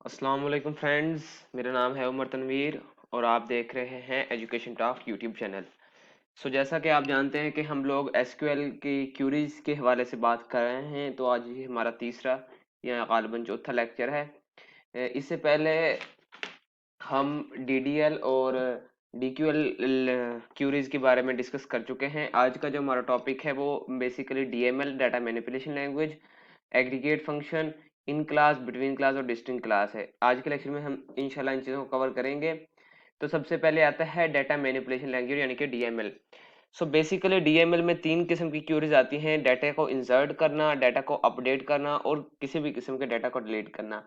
अस्सलाम वालेकुम फ्रेंड्स। मेरा नाम है उमर तनवीर और आप देख रहे हैं एजुकेशन टॉक यूट्यूब चैनल। जैसा कि आप जानते हैं कि हम लोग एसक्यूएल की क्यूरीज के हवाले से बात कर रहे हैं, तो आज ये हमारा तीसरा या गालिबन चौथा लेक्चर है। इससे पहले हम डीडीएल और डीक्यूएल क्यूरीज के बारे में डिस्कस कर चुके हैं। आज का जो हमारा टॉपिक है वो basically DML, data manipulation language, aggregate function, in class, between class और डिस्टिंक्ट क्लास है। आज के लेक्चर में हम इंशाल्लाह इन चीज़ों को कवर करेंगे। तो सबसे पहले आता है डाटा मैनिपुलेशन लैंग्वेज यानी कि डीएमएल। बेसिकली डीएमएल में तीन किस्म की क्यूरीज आती हैं: डाटा को इंसर्ट करना, डाटा को अपडेट करना और किसी भी किस्म के डाटा को डिलीट करना।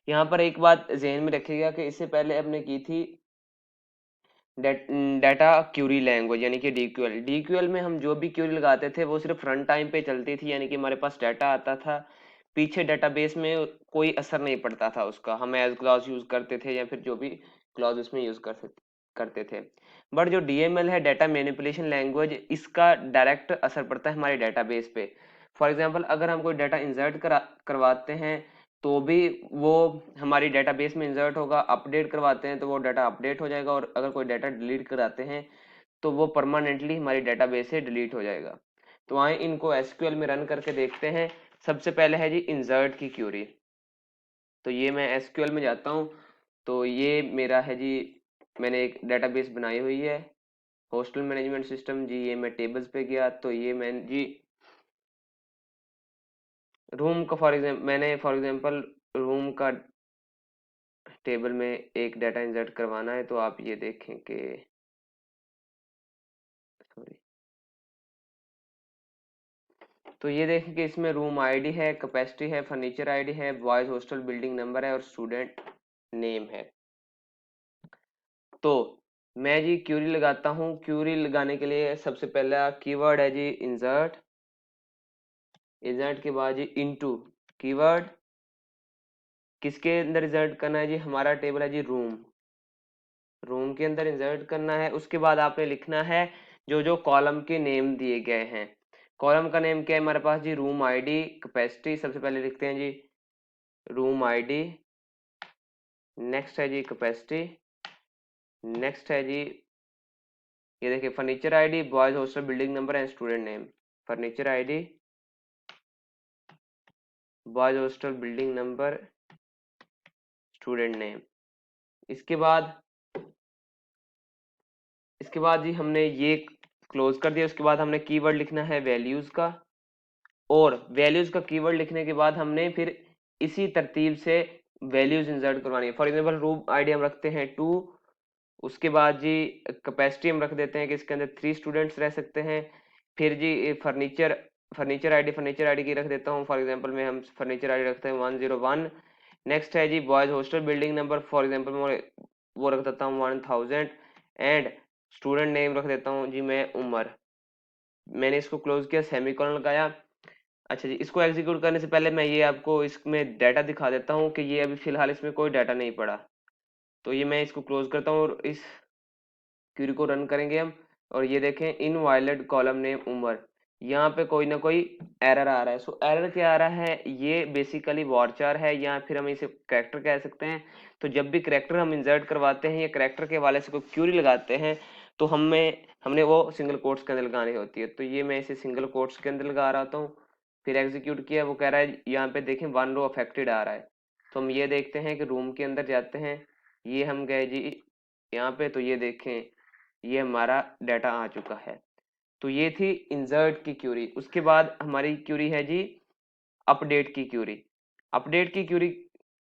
यहाँ पर एक बात ज़हन में रखिएगा कि इससे पहले हमने की थी डाटा क्यूरी लैंग्वेज यानी कि डीक्यूएल। डीक्यूएल में हम जो भी क्यूरी लगाते थे वो सिर्फ रन टाइम पे चलती थी, यानी कि हमारे पास डाटा आता था, पीछे डाटाबेस में कोई असर नहीं पड़ता था उसका। हम एज क्लॉज यूज करते थे या फिर जो भी क्लॉज उसमें यूज करते थे। बट जो डीएमएल है, डाटा मैनिपुलेशन लैंग्वेज, इसका डायरेक्ट असर पड़ता है हमारे डाटाबेस पे। फॉर एग्जांपल, अगर हम कोई डाटा इंसर्ट करवाते हैं तो भी वो हमारी डेटाबेस में इंसर्ट होगा, अपडेट करवाते हैं तो वो डाटा अपडेट हो जाएगा, और अगर कोई डाटा डिलीट कराते हैं तो वो परमानेंटली हमारी डेटाबेस से डिलीट हो जाएगा। तो आए इनको एसक्यूएल में रन करके देखते हैं। सबसे पहले है जी इंसर्ट की क्यूरी। तो ये मैं एसक्यूएल में जाता हूँ। तो ये मेरा है जी, मैंने एक डेटाबेस बनाई हुई है, हॉस्टल मैनेजमेंट सिस्टम जी। ये मैं टेबल्स पे गया तो ये मैं जी रूम का फॉर एग्जांपल रूम का टेबल में एक डाटा इंसर्ट करवाना है। तो आप ये देखें कि सॉरी, तो ये देखें कि इसमें रूम आईडी है, कैपेसिटी है, फर्नीचर आईडी है, बॉयज हॉस्टल बिल्डिंग नंबर है और स्टूडेंट नेम है। तो मैं जी क्यूरी लगाता हूँ। क्यूरी लगाने के लिए सबसे पहला कीवर्ड है जी इंसर्ट। इंसर्ट के बाद जी इनटू कीवर्ड, किसके अंदर इंसर्ट करना है जी, हमारा टेबल है जी रूम, रूम के अंदर इंसर्ट करना है। उसके बाद आपने लिखना है जो जो कॉलम के नेम दिए गए हैं। कॉलम का नेम क्या है हमारे पास जी, रूम आईडी, कैपेसिटी। सबसे पहले लिखते हैं जी रूम आईडी, नेक्स्ट है जी कैपेसिटी, नेक्स्ट है जी ये देखिए furniture ID, boys hostel building number and student name. Furniture ID, boys hostel building number, student name. इसके बाद जी हमने ये क्लोज कर दिया। उसके बाद हमने कीवर्ड लिखना है वैल्यूज का, और वैल्यूज का कीवर्ड लिखने के बाद हमने फिर इसी तरतीब से वैल्यूज इंसर्ट करवानी है। फॉर एग्जांपल रूम आईडी हम रखते हैं 2, उसके बाद जी कैपेसिटी हम रख देते हैं कि इसके अंदर 3 स्टूडेंट्स रह सकते हैं। फिर जी फर्नीचर आईडी की रख देता हूँ, फॉर एग्जांपल में हम फर्नीचर आईडी रखते हैं 101। नेक्स्ट है जी boys hostel building number, for example मैं वो रख देता हूँ 1000। एंड स्टूडेंट नेम रख देता हूँ जी मैं उमर। मैंने इसको क्लोज किया, सेमीकोलन लगाया। अच्छा जी, इसको एग्जीक्यूट करने से पहले मैं ये आपको इसमें डाटा दिखा देता हूँ कि ये अभी फिलहाल इसमें कोई डाटा नहीं पड़ा। तो ये मैं इसको क्लोज करता हूँ और इस क्वेरी को रन करेंगे हम। और ये देखें इन वायलेट कॉलम नेम उमर, यहाँ पे कोई ना कोई एरर आ रहा है। एरर क्या आ रहा है, ये बेसिकली वॉरचार है या फिर हम इसे करेक्टर कह सकते हैं। तो जब भी करेक्टर हम इंसर्ट करवाते हैं या करेक्टर के हवाले से कोई क्यूरी लगाते हैं तो हमने वो सिंगल कोट्स के अंदर लगानी होती है। तो ये मैं इसे सिंगल कोट्स के अंदर लगा रहा हूँ। फिर एग्जीक्यूट किया, वो कह रहा है यहाँ पे देखें 1 रो अफेक्टेड आ रहा है। तो हम ये देखते हैं कि रूम के अंदर जाते हैं, ये हम गए जी यहाँ पे, तो ये देखें ये हमारा डाटा आ चुका है। तो ये थी इंसर्ट की क्यूरी। उसके बाद हमारी क्यूरी है जी अपडेट की क्यूरी। अपडेट की क्यूरी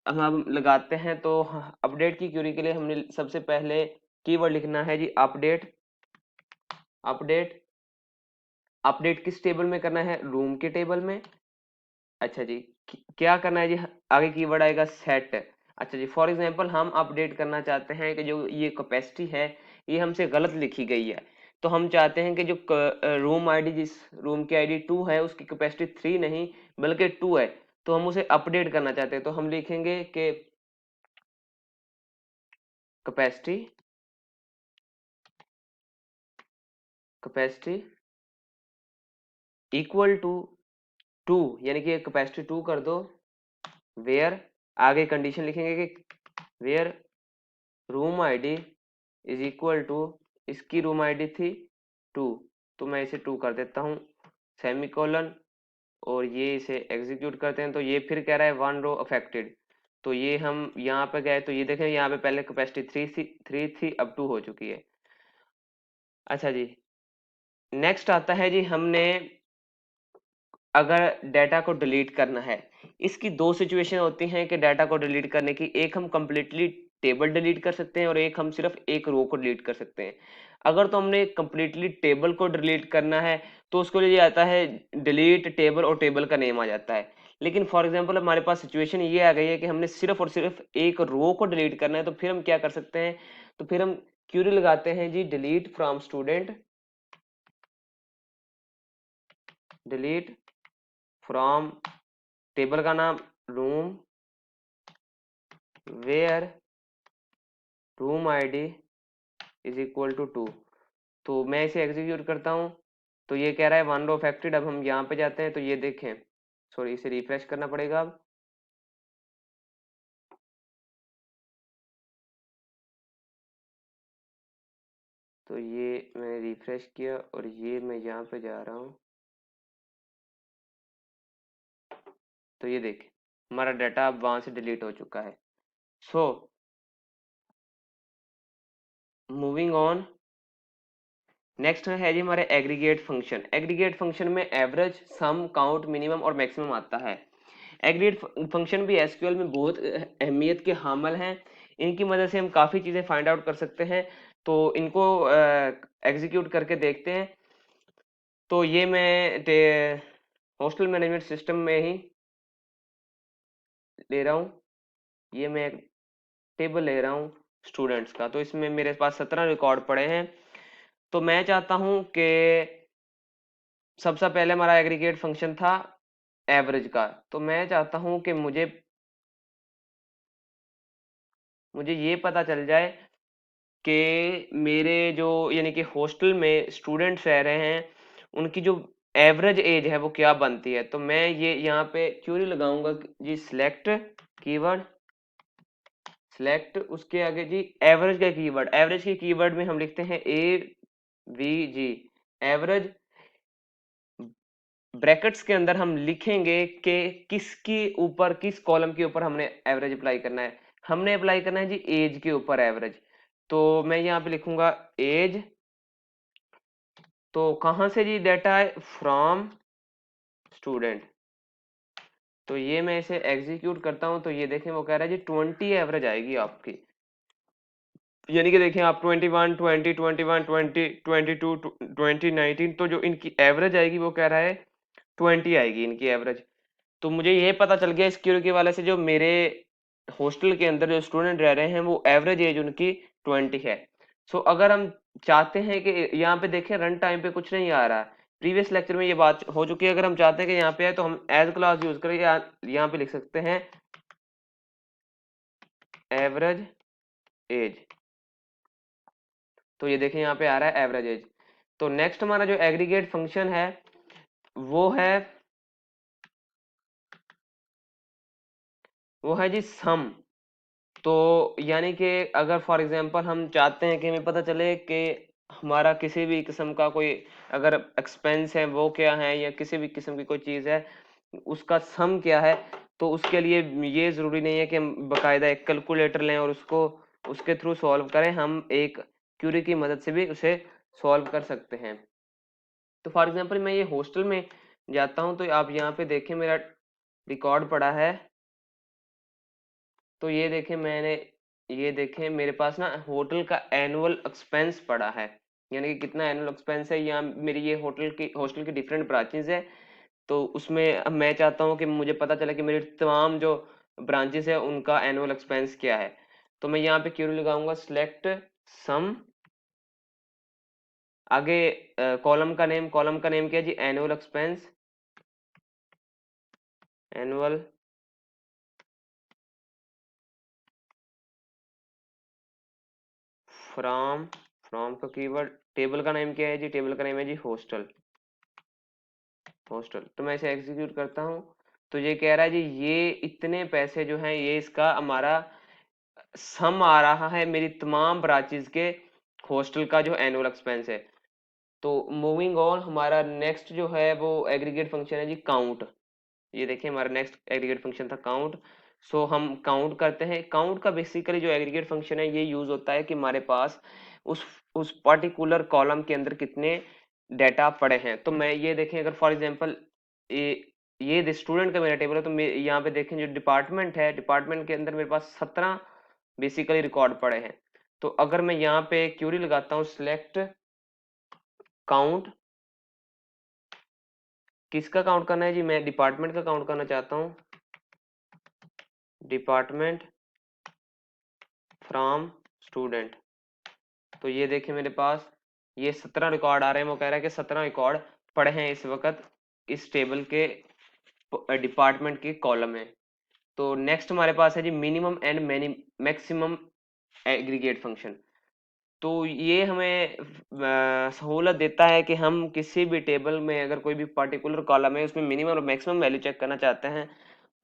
हम लगाते हैं तो अपडेट की क्यूरी के लिए हमने सबसे पहले कीवर्ड लिखना है जी अपडेट। अपडेट अपडेट किस टेबल में करना है, रूम के टेबल में। अच्छा जी, क्या करना है जी, आगे कीवर्ड आएगा सेट। अच्छा जी, फॉर एग्जांपल हम अपडेट करना चाहते हैं कि जो ये कैपेसिटी है ये हमसे गलत लिखी गई है। तो हम चाहते हैं कि जो रूम आईडी, जिस रूम की आईडी 2 है उसकी कैपेसिटी 3 नहीं बल्कि 2 है, तो हम उसे अपडेट करना चाहते हैं। तो हम लिखेंगे कि कैपेसिटी कैपेसिटी इक्वल टू 2, यानी कि कैपेसिटी 2 कर दो, वेयर आगे कंडीशन लिखेंगे कि where room ID is equal to, इसकी रूम आईडी थी 2, तो मैं इसे 2 कर देता हूँ, सेमीकोलन, और ये इसे एग्जीक्यूट करते हैं। तो ये फिर कह रहा है 1 रो अफेक्टेड। तो ये हम यहाँ पे गए तो ये देखें यहाँ पे पहले कैपेसिटी 3 थी, अब 2 हो चुकी है। अच्छा जी, नेक्स्ट आता है जी, हमने अगर डाटा को डिलीट करना है, इसकी दो सिचुएशन होती हैं कि डाटा को डिलीट करने की, एक हम कंप्लीटली टेबल डिलीट कर सकते हैं और एक हम सिर्फ एक रो को डिलीट कर सकते हैं। अगर तो हमने कंप्लीटली टेबल को डिलीट करना है तो उसके लिए आता है डिलीट टेबल और टेबल का नेम आ जाता है। लेकिन फॉर एग्जांपल हमारे पास सिचुएशन ये आ गई है कि हमने सिर्फ और सिर्फ एक रो को डिलीट करना है, तो फिर हम क्या कर सकते हैं, तो फिर हम क्यूरी लगाते हैं जी, delete from student, delete from table का नाम room, where room ID is equal to 2। तो मैं इसे एग्जीक्यूट करता हूँ, तो ये कह रहा है 1 रो अफेक्टेड। अब हम यहाँ पे जाते हैं तो ये देखें, सॉरी इसे रिफ्रेश करना पड़ेगा अब। तो ये मैंने रिफ्रेश किया और ये मैं यहाँ पे जा रहा हूँ, तो ये देखें हमारा डाटा अब वहां से डिलीट हो चुका है। सो मूविंग ऑन, नेक्स्ट है जी हमारे एग्रीगेट फंक्शन। एग्रीगेट फंक्शन में एवरेज, सम, काउंट, मिनिमम और मैक्सिमम आता है। एग्रीगेट फंक्शन भी एसक्यूएल में बहुत अहमियत के हामिल हैं। इनकी मदद से हम काफ़ी चीज़ें फाइंड आउट कर सकते हैं। तो इनको एग्जीक्यूट करके देखते हैं। तो ये मैं हॉस्टल मैनेजमेंट सिस्टम में ही ले रहा हूँ। ये मैं एक टेबल ले रहा हूँ स्टूडेंट्स का, तो इसमें मेरे पास 17 रिकॉर्ड पड़े हैं। तो मैं चाहता हूँ कि सबसे पहले हमारा एग्रीगेट फंक्शन था एवरेज का, तो मैं चाहता हूँ कि मुझे ये पता चल जाए कि मेरे जो यानी कि हॉस्टल में स्टूडेंट्स रह रहे हैं उनकी जो एवरेज एज है वो क्या बनती है। तो मैं ये यहाँ पे क्यूरी लगाऊंगा जी, सिलेक्ट कीवर्ड, सिलेक्ट उसके आगे जी एवरेज का कीवर्ड। एवरेज के कीवर्ड में हम लिखते हैं AVG, एवरेज। ब्रैकेट्स के अंदर हम लिखेंगे कि किसके ऊपर, किस कॉलम के ऊपर हमने एवरेज अप्लाई करना है। हमने अप्लाई करना है जी एज के ऊपर एवरेज। तो मैं यहाँ पे लिखूंगा एज। तो कहाँ से जी डाटा है, फ्रॉम स्टूडेंट। तो ये मैं इसे एग्जीक्यूट करता हूँ, तो ये देखें वो कह रहा है जी 20 एवरेज आएगी आपकी। यानी कि देखें आप 21, 20, 21, 20, 22, 20, 19, तो जो इनकी एवरेज आएगी वो कह रहा है 20 आएगी इनकी एवरेज। तो मुझे ये पता चल गया इस क्यूरी के वाले से, जो मेरे हॉस्टल के अंदर जो स्टूडेंट रह रहे हैं वो एवरेज एज उनकी 20 है। सो अगर हम चाहते हैं कि यहाँ पे देखें रन टाइम पे कुछ नहीं आ रहा, प्रीवियस लेक्चर में ये बात हो चुकी है। अगर हम चाहते हैं कि यहाँ पे है तो हम एज क्लास यूज करें, यहाँ पे लिख सकते हैं एवरेज एज। तो ये देखें यहाँ पे आ रहा है एवरेज एज। तो नेक्स्ट हमारा जो एग्रीगेट फंक्शन है वो है जी सम। तो यानी कि अगर फॉर एग्जांपल हम चाहते हैं कि हमें पता चले कि हमारा किसी भी किस्म का कोई अगर एक्सपेंस है वो क्या है, या किसी भी किस्म की कोई चीज़ है उसका सम क्या है, तो उसके लिए ये ज़रूरी नहीं है कि हम बाकायदा एक कैलकुलेटर लें और उसको उसके थ्रू सॉल्व करें। हम एक क्यूरी की मदद से भी उसे सॉल्व कर सकते हैं। तो फॉर एग्जांपल मैं ये हॉस्टल में जाता हूँ, तो आप यहाँ पे देखें मेरा रिकॉर्ड पड़ा है। तो ये देखें मैंने, ये देखें मेरे पास ना होटल का एनुअल एक्सपेंस पड़ा है, यानी कि कितना एनुअल एक्सपेंस है। यहाँ मेरी ये होटल की हॉस्टल की डिफरेंट ब्रांचेस है। तो उसमें अब मैं चाहता हूँ कि मुझे पता चले कि मेरी तमाम जो ब्रांचेस है उनका एनुअल एक्सपेंस क्या है। तो मैं यहाँ पे क्यूरी लगाऊंगा सिलेक्ट सम, आगे कॉलम का नेम क्या है जी, annual expense, annual from, from का कीवर्ड, टेबल का नेम क्या है जी, टेबल का नेम है जी हॉस्टल, हॉस्टल। तो मैं इसे एग्जीक्यूट करता हूँ, तो ये कह रहा है जी ये इतने पैसे जो हैं ये इसका हमारा सम आ रहा है मेरी तमाम ब्रांचेस के हॉस्टल का जो एनुअल एक्सपेंस है। तो मूविंग ऑन, हमारा नेक्स्ट जो है वो एग्रीगेट फंक्शन है जी काउंट। ये देखिए हमारा नेक्स्ट एग्रीगेट फंक्शन था काउंट। सो हम काउंट करते हैं। काउंट का बेसिकली जो एग्रीगेट फंक्शन है ये यूज होता है कि हमारे पास उस पर्टिकुलर कॉलम के अंदर कितने डाटा पड़े हैं। तो मैं ये देखें, अगर फॉर एग्जांपल ये स्टूडेंट का मेरा टेबल है, तो यहाँ पे देखें जो डिपार्टमेंट है, डिपार्टमेंट के अंदर मेरे पास 17 बेसिकली रिकॉर्ड पड़े हैं। तो अगर मैं यहाँ पे क्यूरी लगाता हूँ सिलेक्ट काउंट, किसका काउंट करना है जी, मैं डिपार्टमेंट का काउंट करना चाहता हूँ, डिपार्टमेंट फ्रॉम स्टूडेंट। तो ये देखिए मेरे पास ये 17 रिकॉर्ड आ रहे हैं। वो कह रहा है कि 17 रिकॉर्ड पड़े हैं इस वक्त इस टेबल के डिपार्टमेंट के कॉलम में। तो नेक्स्ट हमारे पास है जी minimum and maximum aggregate function. तो ये हमें सहूलत देता है कि हम किसी भी टेबल में अगर कोई भी पर्टिकुलर कॉलम है उसमें मिनिमम और मैक्सिमम वैल्यू चेक करना चाहते हैं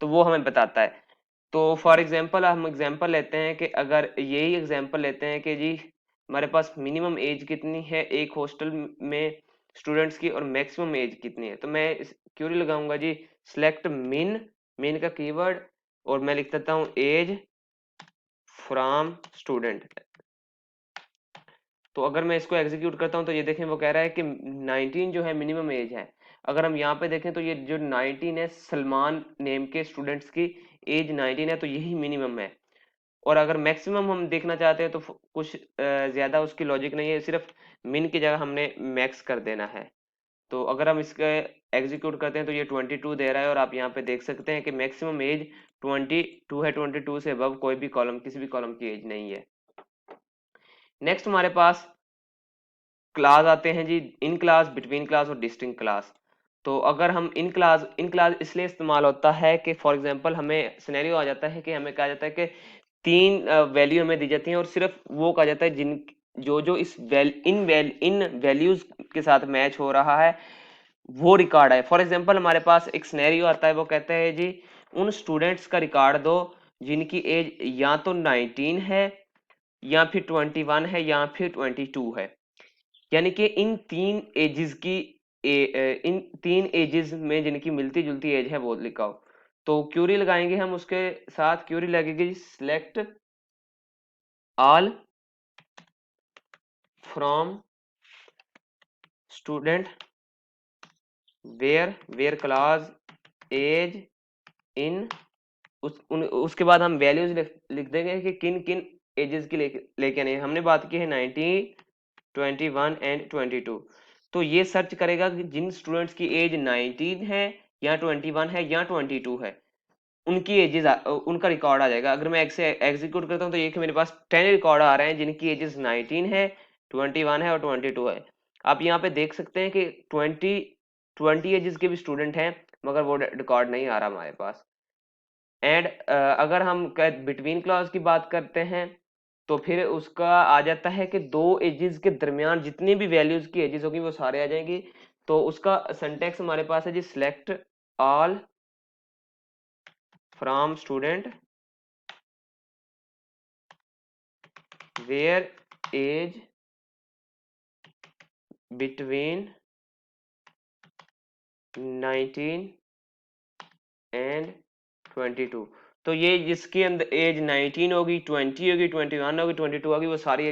तो वो हमें बताता है। तो फॉर एग्जांपल हम एग्जांपल लेते हैं कि अगर यही एग्जांपल लेते हैं कि जी हमारे पास मिनिमम एज कितनी है एक हॉस्टल में स्टूडेंट्स की और मैक्सिमम एज कितनी है। तो मैं क्यूरी लगाऊंगा जी सिलेक्ट मिन, मिन का कीवर्ड, और मैं लिख देता हूँ एज फ्रॉम स्टूडेंट। तो अगर मैं इसको एग्जीक्यूट करता हूँ तो ये देखें वो कह रहा है कि 19 जो है मिनिमम एज है। अगर हम यहाँ पे देखें तो ये जो 19 है सलमान नेम के स्टूडेंट्स की एज 19 है, तो यही मिनिमम है। और अगर मैक्सिमम हम देखना चाहते हैं तो कुछ ज्यादा उसकी लॉजिक नहीं है, सिर्फ मिन की जगह हमने मैक्स कर देना है। तो अगर हम इसका एग्जीक्यूट करते हैं तो ये 22 दे रहा है, और आप यहाँ पे देख सकते हैं कि मैक्सिमम एज 22 है, 22 से अबव कोई भी कॉलम किसी भी कॉलम की एज नहीं है। नेक्स्ट हमारे पास क्लास आते हैं जी, इन क्लास, बिटवीन क्लास और डिस्टिंक्ट क्लास। तो अगर हम इन क्लास इसलिए इस्तेमाल होता है कि फॉर एग्जांपल हमें सिनेरियो आ जाता है कि हमें कहा जाता है कि तीन वैल्यू हमें दी जाती हैं और सिर्फ वो कहा जाता है जिन जो जो इन वैल्यूज के साथ मैच हो रहा है वो रिकॉर्ड है। फॉर एग्जांपल हमारे पास एक सिनेरियो आता है, वो कहता है जी उन स्टूडेंट्स का रिकॉर्ड दो जिनकी एज या तो 19 है या फिर 21 है या फिर 22 है। यानी कि इन तीन एजेस की इन तीन एजेस में जिनकी मिलती जुलती एज है वो लिखा हो। तो क्यूरी लगाएंगे हम, उसके साथ क्यूरी लगेगी select all from student where class as in, उसके बाद हम वैल्यूज लिख देंगे कि किन किन एजेस की लेके आनी है। हमने बात की है 19, 21 एंड 22। तो ये सर्च करेगा कि जिन स्टूडेंट्स की एज 19 है या 21 है या 22 है उनकी एजेस उनका रिकॉर्ड आ जाएगा। अगर मैं एग्जीक्यूट करता हूँ तो ये कि मेरे पास 10 रिकॉर्ड आ रहे हैं जिनकी एजेस 19 है, 21 है और 22 है। आप यहाँ पे देख सकते हैं कि 20 एजेस के भी स्टूडेंट हैं मगर वो रिकॉर्ड नहीं आ रहा हमारे पास। एंड अगर हम बिटवीन क्लॉज की बात करते हैं तो फिर उसका आ जाता है कि दो एजेस के दरमियान जितनी भी वैल्यूज की एजेस होगी वो सारे आ जाएंगी। तो उसका सिंटैक्स हमारे पास है जी select all from student where age between 19 and 22। तो ये जिसकी अंदर एज 19 होगी, 20 होगी, 21 होगी, 22 होगी, वो सारी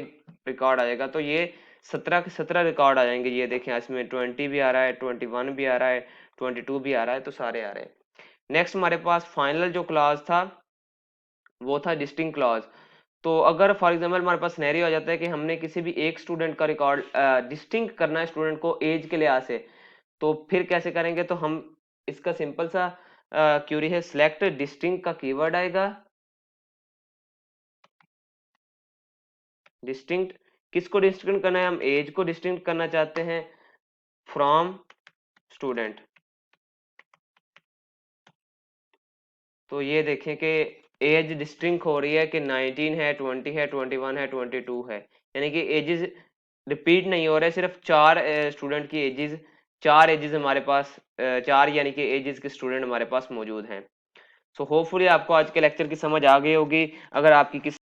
रिकॉर्ड आ जाएगा। तो ये 17 के 17 रिकॉर्ड आ जाएंगे। ये देखें इसमें 20 भी आ रहा है, 21 भी आ रहा है, 22 भी आ रहा है, तो सारे आ रहे हैं। नेक्स्ट हमारे पास फाइनल जो क्लॉज था वो था डिस्टिंक्ट क्लॉज। तो अगर फॉर एग्जांपल हमारे पास सिनेरियो आ जाता है कि हमने किसी भी एक स्टूडेंट का रिकॉर्ड डिस्टिंक्ट करना है स्टूडेंट को एज के लिहाज से, तो फिर कैसे करेंगे? तो हम इसका सिंपल सा क्यूरी है सिलेक्ट डिस्टिंक्ट का कीवर्ड आएगा। डिस्टिंक्ट किसको डिस्टिंक्ट करना है? हम एज को डिस्टिंक्ट करना चाहते हैं फ्रॉम स्टूडेंट। तो ये देखें कि एज डिस्टिंक्ट हो रही है कि 19 है, 20 है, 21 है, 22 है। यानी कि एजेस रिपीट नहीं हो रहे, सिर्फ चार स्टूडेंट की एजेस 4 एजेस हमारे पास, 4 यानी कि एजेस के स्टूडेंट हमारे पास मौजूद हैं। सो होपफुली आपको आज के लेक्चर की समझ आ गई होगी। अगर आपकी किसी